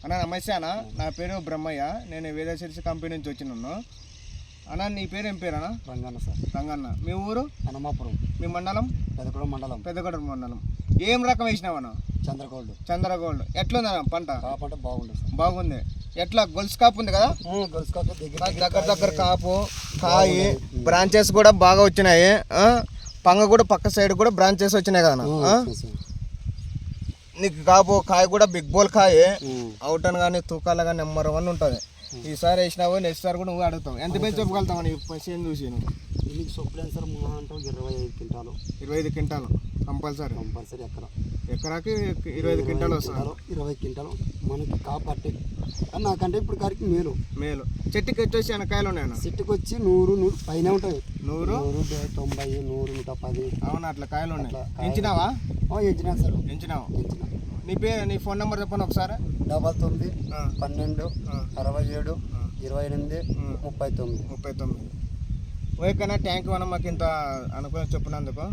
అన్న నమస్తే అన్న, నా పేరు బ్రహ్మయ్య. నేను వేదశిల్స్ కంపెనీ నుంచి వచ్చినాను. అన్న నీ పేరు ఏం పేరు అన్న? రంగన్న సార్. రంగన్న. మీ ఊరు? హనుమాపురం. మీ మండలం? పెద్దగూడెం మండలం. ఏం రకం వేసినావు అన్న? చంద్రగోల్డ్. ఎట్లుంది అన్న పంట? పంట బాగుంది సార్. బాగుంది. ఎట్లా గొలుసు కాపు ఉంది కదా? గొలుసు కాపు దగ్గర కాపు, కాయి, బ్రాంచెస్ కూడా బాగా వచ్చినాయి. పంగ కూడా పక్క సైడ్ కూడా బ్రాంచెస్ వచ్చినాయి కదా. నీకు కాపు కాయ కూడా బిగ్ బోల్ కాయ, అవుటన్ కానీ తూకాల కానీ నెంబర్ 1 ఉంటుంది. ఈసారి వేసినావు, నెక్స్ట్ సారి కూడా నువ్వు అడుగుతావు. ఎంత పెంచి చెప్పగలుగుతావు నీ చేను చూసి? నువ్వు నీకు సొప్పులేను సార్, మహా అంటే 25 క్వింటాలు. 25 క్వింటాలు కంపల్సరీ ఎకరాకి 25 క్వింటాలు వస్తుంది. 20 క్వింటాలు మనకి కాపాటి. నాకంటే ఇప్పుడు గారికి మేలు. చెట్టుకి వచ్చేసి వెనకాయలు ఉన్నాయన్న? చెట్టుకి వచ్చి 100 పైన ఉంటాయి. 100, 90, 100, 110. అవునా? అట్లా కాయలు ఉన్నాయి. ఎంచినావా? ఎంచినా సార్. ఎంచినావు. నీ పేరు, నీ ఫోన్ నెంబర్ చెప్పండి ఒకసారి. 99 12 67 28 39. ఓకేనా? థ్యాంక్ యూ అన్న, మాకు ఇంత అనుకుని చెప్పినందుకు.